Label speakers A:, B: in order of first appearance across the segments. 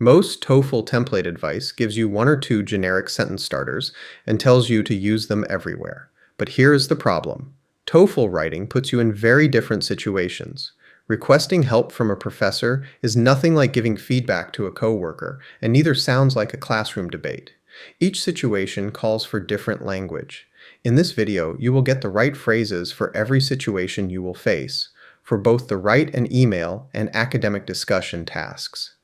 A: Most TOEFL template advice gives you one or two generic sentence starters and tells you to use them everywhere. But here is the problem. TOEFL writing puts you in very different situations. Requesting help from a professor is nothing like giving feedback to a coworker, and neither sounds like a classroom debate. Each situation calls for different language. In this video, you will get the right phrases for every situation you will face, for both the write and email and academic discussion tasks.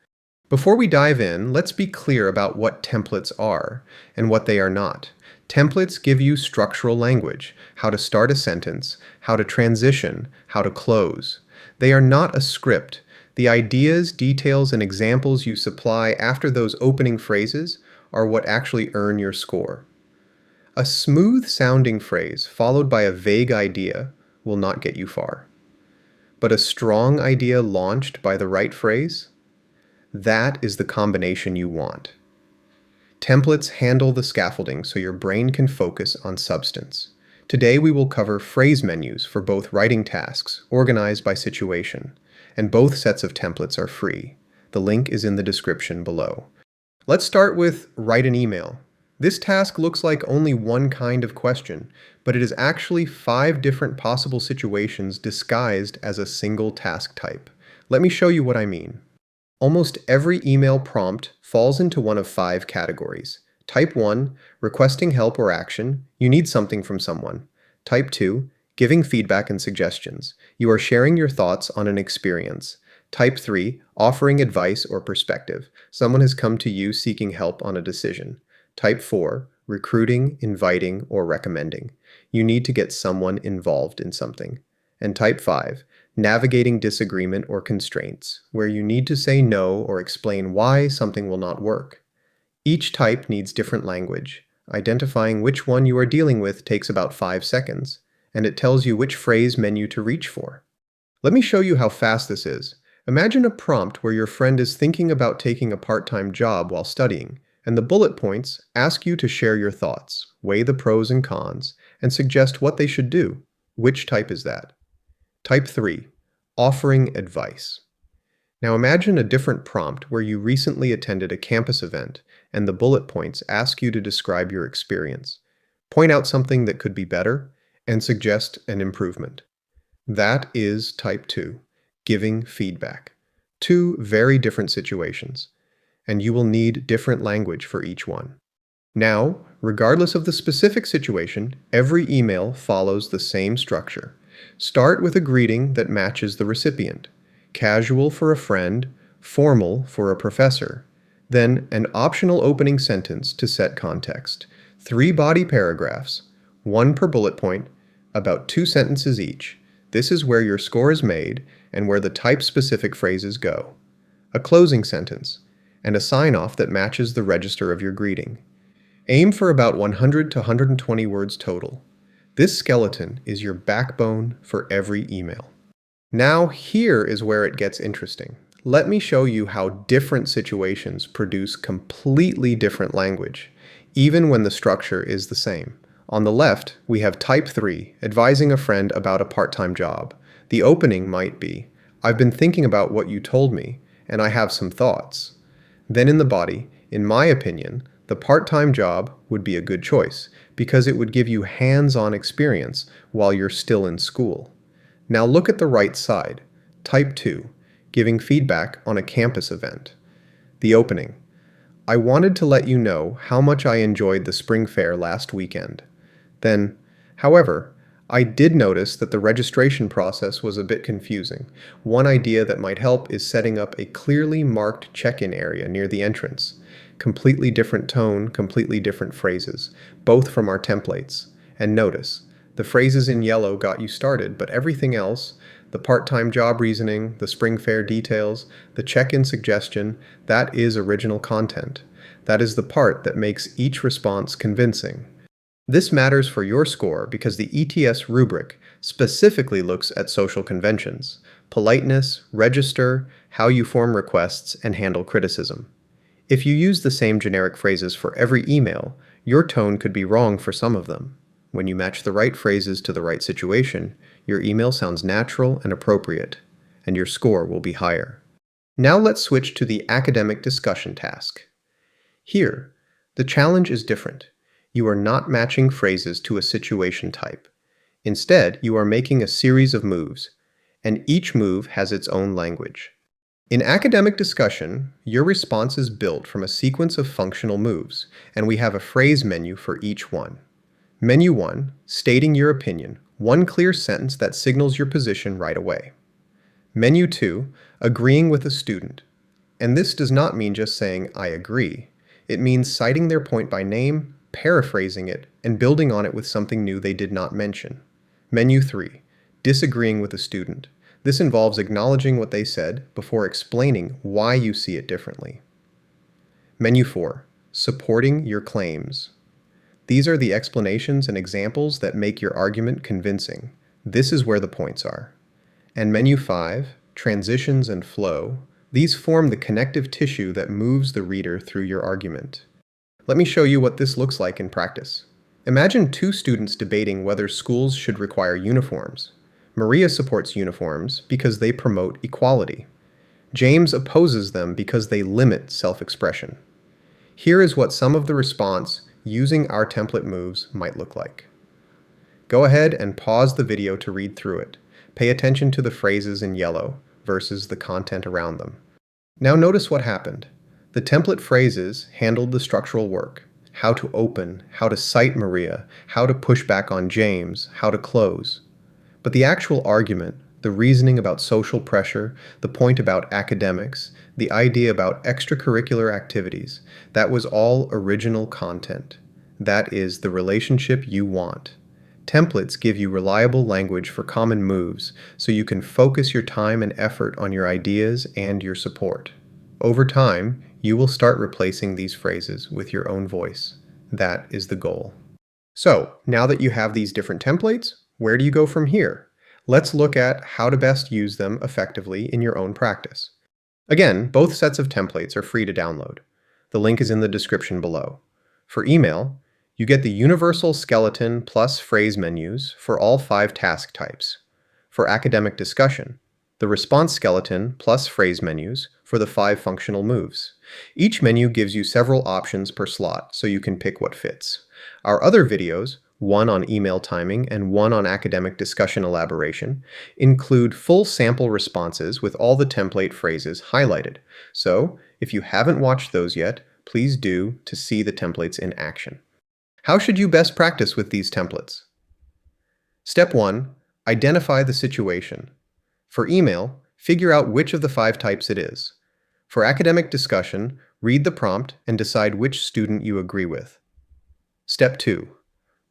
A: Before we dive in, let's be clear about what templates are and what they are not. Templates give you structural language, how to start a sentence, how to transition, how to close. They are not a script. The ideas, details, and examples you supply after those opening phrases are what actually earn your score. A smooth-sounding phrase followed by a vague idea will not get you far. But a strong idea launched by the right phrase? That is the combination you want. Templates handle the scaffolding so your brain can focus on substance. Today we will cover phrase menus for both writing tasks, organized by situation, and both sets of templates are free. The link is in the description below. Let's start with write an email. This task looks like only one kind of question, but it is actually 5 different possible situations disguised as a single task type. Let me show you what I mean. Almost every email prompt falls into one of 5 categories. Type 1, requesting help or action. You need something from someone. Type 2, giving feedback and suggestions. You are sharing your thoughts on an experience. Type 3, offering advice or perspective. Someone has come to you seeking help on a decision. Type 4, recruiting, inviting, or recommending. You need to get someone involved in something. And Type 5, navigating disagreement or constraints, where you need to say no or explain why something will not work. Each type needs different language. Identifying which one you are dealing with takes about 5 seconds, and it tells you which phrase menu to reach for. Let me show you how fast this is. Imagine a prompt where your friend is thinking about taking a part-time job while studying, and the bullet points ask you to share your thoughts, weigh the pros and cons, and suggest what they should do. Which type is that? Type 3, offering advice. Now imagine a different prompt where you recently attended a campus event and the bullet points ask you to describe your experience, point out something that could be better, and suggest an improvement. That is Type 2, giving feedback. 2 very different situations, and you will need different language for each one. Now, regardless of the specific situation, every email follows the same structure. Start with a greeting that matches the recipient. Casual for a friend, formal for a professor. Then an optional opening sentence to set context. 3 body paragraphs, 1 per bullet point, about 2 sentences each. This is where your score is made and where the type-specific phrases go. A closing sentence, and a sign-off that matches the register of your greeting. Aim for about 100 to 120 words total. This skeleton is your backbone for every email. Now here is where it gets interesting. Let me show you how different situations produce completely different language, even when the structure is the same. On the left, we have Type 3, advising a friend about a part-time job. The opening might be, "I've been thinking about what you told me, and I have some thoughts." Then in the body, "In my opinion, the part-time job would be a good choice because it would give you hands-on experience while you're still in school." Now look at the right side. Type 2, giving feedback on a campus event. The opening, "I wanted to let you know how much I enjoyed the spring fair last weekend." Then, "However, I did notice that the registration process was a bit confusing. One idea that might help is setting up a clearly marked check-in area near the entrance." Completely different tone, completely different phrases, both from our templates. And notice, the phrases in yellow got you started, but everything else, the part-time job reasoning, the spring fair details, the check-in suggestion, that is original content. That is the part that makes each response convincing. This matters for your score because the ETS rubric specifically looks at social conventions, politeness, register, how you form requests, and handle criticism. If you use the same generic phrases for every email, your tone could be wrong for some of them. When you match the right phrases to the right situation, your email sounds natural and appropriate, and your score will be higher. Now let's switch to the academic discussion task. Here, the challenge is different. You are not matching phrases to a situation type. Instead, you are making a series of moves, and each move has its own language. In academic discussion, your response is built from a sequence of functional moves, and we have a phrase menu for each one. Menu 1, stating your opinion, one clear sentence that signals your position right away. Menu 2, agreeing with a student. And this does not mean just saying, I agree. It means citing their point by name, paraphrasing it, and building on it with something new they did not mention. Menu 3, disagreeing with a student. This involves acknowledging what they said before explaining why you see it differently. Menu 4, supporting your claims. These are the explanations and examples that make your argument convincing. This is where the points are. And Menu 5, transitions and flow. These form the connective tissue that moves the reader through your argument. Let me show you what this looks like in practice. Imagine two students debating whether schools should require uniforms. Maria supports uniforms because they promote equality. James opposes them because they limit self-expression. Here is what some of the response using our template moves might look like. Go ahead and pause the video to read through it. Pay attention to the phrases in yellow versus the content around them. Now notice what happened. The template phrases handled the structural work. How to open, how to cite Maria, how to push back on James, how to close. But the actual argument, the reasoning about social pressure, the point about academics, the idea about extracurricular activities, that was all original content. That is the relationship you want. Templates give you reliable language for common moves, so you can focus your time and effort on your ideas and your support. Over time, you will start replacing these phrases with your own voice. That is the goal. So, now that you have these different templates, where do you go from here? Let's look at how to best use them effectively in your own practice. Again, both sets of templates are free to download. The link is in the description below. For email, you get the universal skeleton plus phrase menus for all 5 task types. For academic discussion, the response skeleton plus phrase menus for the 5 functional moves. Each menu gives you several options per slot, so you can pick what fits. Our other videos, one on email timing and one on academic discussion elaboration, include full sample responses with all the template phrases highlighted. So, if you haven't watched those yet, please do to see the templates in action. How should you best practice with these templates? Step 1. Identify the situation. For email, figure out which of the 5 types it is. For academic discussion, read the prompt and decide which student you agree with. Step 2.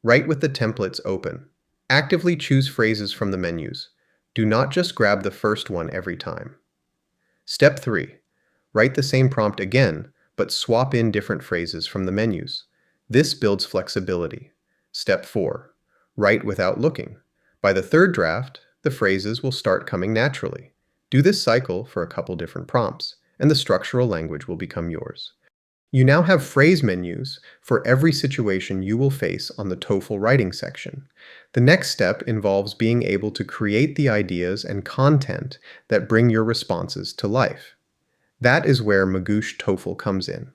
A: Write with the templates open. Actively choose phrases from the menus. Do not just grab the first one every time. Step 3. Write the same prompt again, but swap in different phrases from the menus. This builds flexibility. Step 4. Write without looking. By the third draft, the phrases will start coming naturally. Do this cycle for a couple different prompts, and the structural language will become yours. You now have phrase menus for every situation you will face on the TOEFL Writing section. The next step involves being able to create the ideas and content that bring your responses to life. That is where Magoosh TOEFL comes in.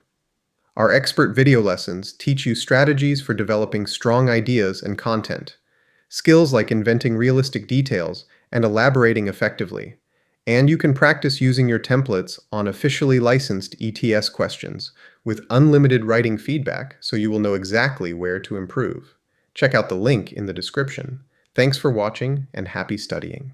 A: Our expert video lessons teach you strategies for developing strong ideas and content, skills like inventing realistic details and elaborating effectively. And you can practice using your templates on officially licensed ETS questions with unlimited writing feedback, so you will know exactly where to improve. Check out the link in the description. Thanks for watching and happy studying.